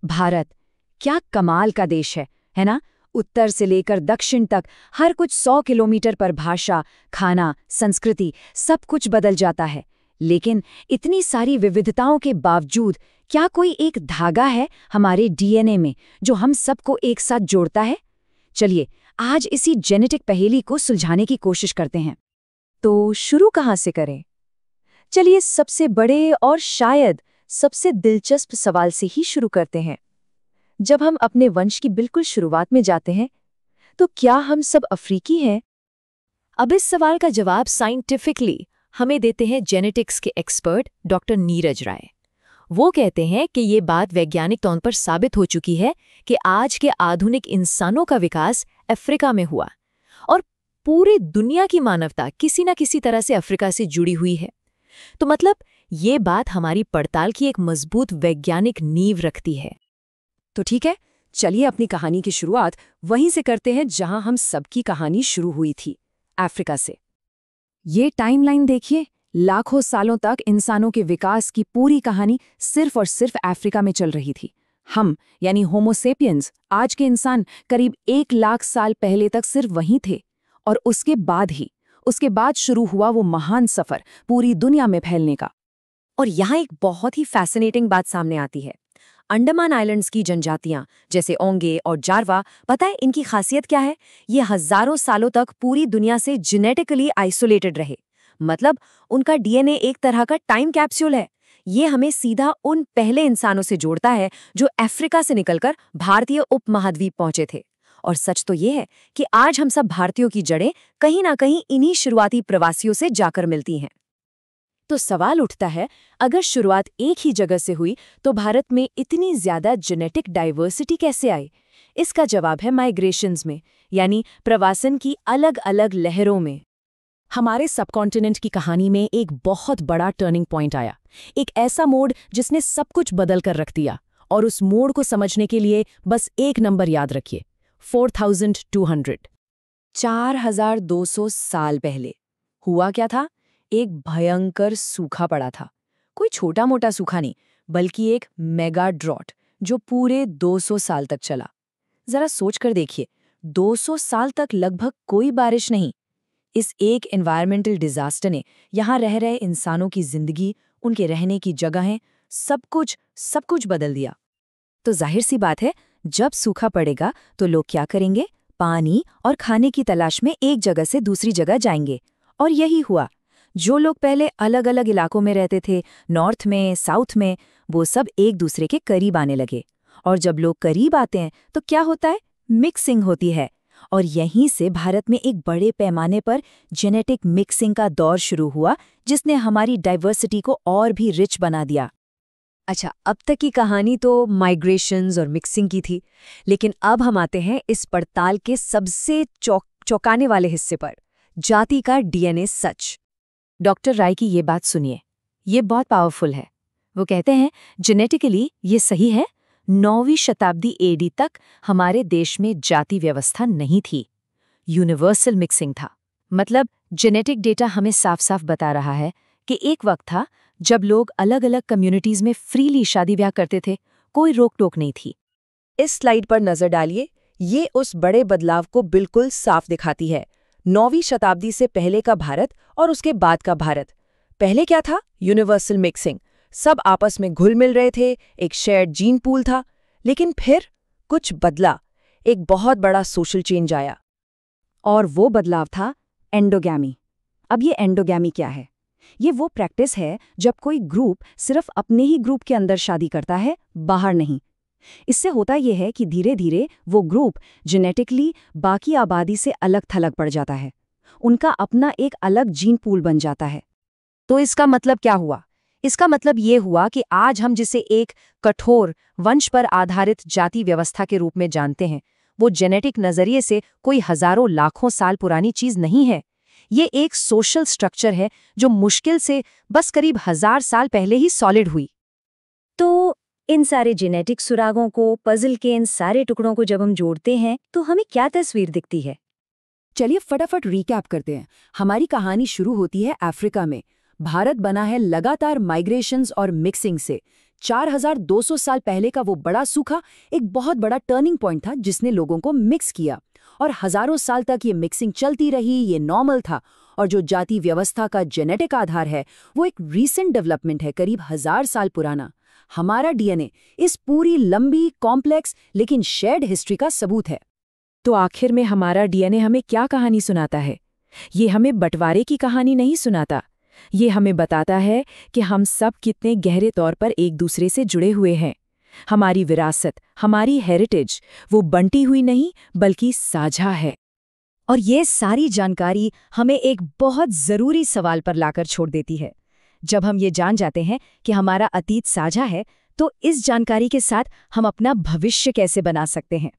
भारत, क्या कमाल का देश है ना? उत्तर से लेकर दक्षिण तक हर कुछ 100 किलोमीटर पर भाषा, खाना, संस्कृति सब कुछ बदल जाता है। लेकिन इतनी सारी विविधताओं के बावजूद क्या कोई एक धागा है हमारे डीएनए में जो हम सबको एक साथ जोड़ता है? चलिए आज इसी जेनेटिक पहेली को सुलझाने की कोशिश करते हैं। तो शुरू कहाँ से करें? चलिए सबसे बड़े और शायद सबसे दिलचस्प सवाल से ही शुरू करते हैं। जब हम अपने वंश की बिल्कुल शुरुआत में जाते हैं, तो क्या हम सब अफ्रीकी हैं? अब इस सवाल का जवाब साइंटिफिकली हमें देते हैं जेनेटिक्स के एक्सपर्ट डॉक्टर नीरज राय। वो कहते हैं कि ये बात वैज्ञानिक तौर पर साबित हो चुकी है कि आज के आधुनिक इंसानों का विकास अफ्रीका में हुआ और पूरी दुनिया की मानवता किसी न किसी तरह से अफ्रीका से जुड़ी हुई है। तो मतलब ये बात हमारी पड़ताल की एक मजबूत वैज्ञानिक नींव रखती है। तो ठीक है, चलिए अपनी कहानी की शुरुआत वहीं से करते हैं जहां हम सबकी कहानी शुरू हुई थी, अफ्रीका से। ये टाइमलाइन देखिए, लाखों सालों तक इंसानों के विकास की पूरी कहानी सिर्फ और सिर्फ अफ्रीका में चल रही थी। हम यानी होमो सेपियंस, आज के इंसान, करीब 1 लाख साल पहले तक सिर्फ वहीं थे। और उसके बाद शुरू हुआ वो महान सफर पूरी दुनिया में फैलने का। और यहाँ एक बहुत ही फैसिनेटिंग बात सामने आती है। अंडमान आइलैंड्स की जनजातियां जैसे ओंगे और जारवा, पता है इनकी खासियत क्या है? ये हजारों सालों तक पूरी दुनिया से जेनेटिकली आइसोलेटेड रहे। मतलब उनका डीएनए एक तरह का टाइम कैप्सूल है। ये हमें सीधा उन पहले इंसानों से जोड़ता है जो अफ्रीका से निकलकर भारतीय उपमहाद्वीप पहुंचे थे। और सच तो ये है कि आज हम सब भारतीयों की जड़ें कहीं ना कहीं इन्हीं शुरुआती प्रवासियों से जाकर मिलती हैं। तो सवाल उठता है, अगर शुरुआत एक ही जगह से हुई तो भारत में इतनी ज्यादा जेनेटिक डाइवर्सिटी कैसे आई? इसका जवाब है माइग्रेशंस में, यानी प्रवासन की अलग अलग लहरों में। हमारे सबकॉन्टिनेंट की कहानी में एक बहुत बड़ा टर्निंग पॉइंट आया, एक ऐसा मोड़ जिसने सब कुछ बदल कर रख दिया। और उस मोड़ को समझने के लिए बस एक नंबर याद रखिए, 4200। 4200 साल पहले हुआ क्या था? एक भयंकर सूखा पड़ा था। कोई छोटा मोटा सूखा नहीं, बल्कि एक मेगा ड्रॉट जो पूरे 200 साल तक चला। जरा सोच कर देखिए, 200 साल तक लगभग कोई बारिश नहीं। इस एक एनवायरमेंटल डिजास्टर ने यहाँ रह रहे इंसानों की जिंदगी, उनके रहने की जगहें, सब कुछ बदल दिया। तो जाहिर सी बात है, जब सूखा पड़ेगा तो लोग क्या करेंगे? पानी और खाने की तलाश में एक जगह से दूसरी जगह जाएंगे। और यही हुआ। जो लोग पहले अलग अलग इलाकों में रहते थे, नॉर्थ में, साउथ में, वो सब एक दूसरे के करीब आने लगे। और जब लोग करीब आते हैं तो क्या होता है? मिक्सिंग होती है। और यहीं से भारत में एक बड़े पैमाने पर जेनेटिक मिक्सिंग का दौर शुरू हुआ, जिसने हमारी डाइवर्सिटी को और भी रिच बना दिया। अच्छा, अब तक की कहानी तो माइग्रेशंस और मिक्सिंग की थी, लेकिन अब हम आते हैं इस पड़ताल के सबसे चौंकाने वाले हिस्से पर, जाति का डीएनए सच। डॉक्टर राय की ये बात सुनिए, ये बहुत पावरफुल है। वो कहते हैं जेनेटिकली ये सही है, 9वीं शताब्दी एडी तक हमारे देश में जाति व्यवस्था नहीं थी, यूनिवर्सल मिक्सिंग था। मतलब जेनेटिक डेटा हमें साफ साफ बता रहा है कि एक वक्त था जब लोग अलग अलग कम्युनिटीज में फ्रीली शादी ब्याह करते थे, कोई रोक टोक नहीं थी। इस स्लाइड पर नजर डालिए, ये उस बड़े बदलाव को बिल्कुल साफ दिखाती है। 9वीं शताब्दी से पहले का भारत और उसके बाद का भारत। पहले क्या था? यूनिवर्सल मिक्सिंग, सब आपस में घुल मिल रहे थे, एक शेयर्ड जीन पूल था। लेकिन फिर कुछ बदला, एक बहुत बड़ा सोशल चेंज आया। और वो बदलाव था एंडोगैमी। अब ये एंडोगैमी क्या है? ये वो प्रैक्टिस है जब कोई ग्रुप सिर्फ अपने ही ग्रुप के अंदर शादी करता है, बाहर नहीं। इससे होता यह है कि धीरे धीरे वो ग्रुप जेनेटिकली बाकी आबादी से अलग थलग पड़ जाता है, उनका अपना एक अलग जीन पूल बन जाता है। तो इसका मतलब क्या हुआ? इसका मतलब ये हुआ कि आज हम जिसे एक कठोर वंश पर आधारित जाति व्यवस्था के रूप में जानते हैं, वो जेनेटिक नजरिए से कोई हजारों लाखों साल पुरानी चीज नहीं है। ये एक सोशल स्ट्रक्चर है जो मुश्किल से बस करीब 1000 साल पहले ही सॉलिड हुई। तो इन सारे जेनेटिक सुरागों को, पजल के इन सारे टुकड़ों को जब हम जोड़ते हैं तो हमें क्या तस्वीर दिखती है? चलिए फटाफट रिकैप करते हैं। हमारी कहानी शुरू होती है अफ्रीका में। भारत बना है लगातार माइग्रेशंस और मिक्सिंग से। 4200 साल पहले का वो बड़ा सूखा एक बहुत बड़ा टर्निंग पॉइंट था जिसने लोगों को मिक्स किया। और हजारों साल तक ये मिक्सिंग चलती रही, ये नॉर्मल था। और जो जाति व्यवस्था का जेनेटिक आधार है वो एक रीसेंट डेवलपमेंट है, करीब 1000 साल पुराना। हमारा डीएनए इस पूरी लंबी, कॉम्प्लेक्स लेकिन शेयर्ड हिस्ट्री का सबूत है। तो आखिर में हमारा डीएनए हमें क्या कहानी सुनाता है? ये हमें बंटवारे की कहानी नहीं सुनाता। ये हमें बताता है कि हम सब कितने गहरे तौर पर एक दूसरे से जुड़े हुए हैं। हमारी विरासत, हमारी हेरिटेज, वो बंटी हुई नहीं बल्कि साझा है। और ये सारी जानकारी हमें एक बहुत ज़रूरी सवाल पर लाकर छोड़ देती है। जब हम ये जान जाते हैं कि हमारा अतीत साझा है, तो इस जानकारी के साथ हम अपना भविष्य कैसे बना सकते हैं?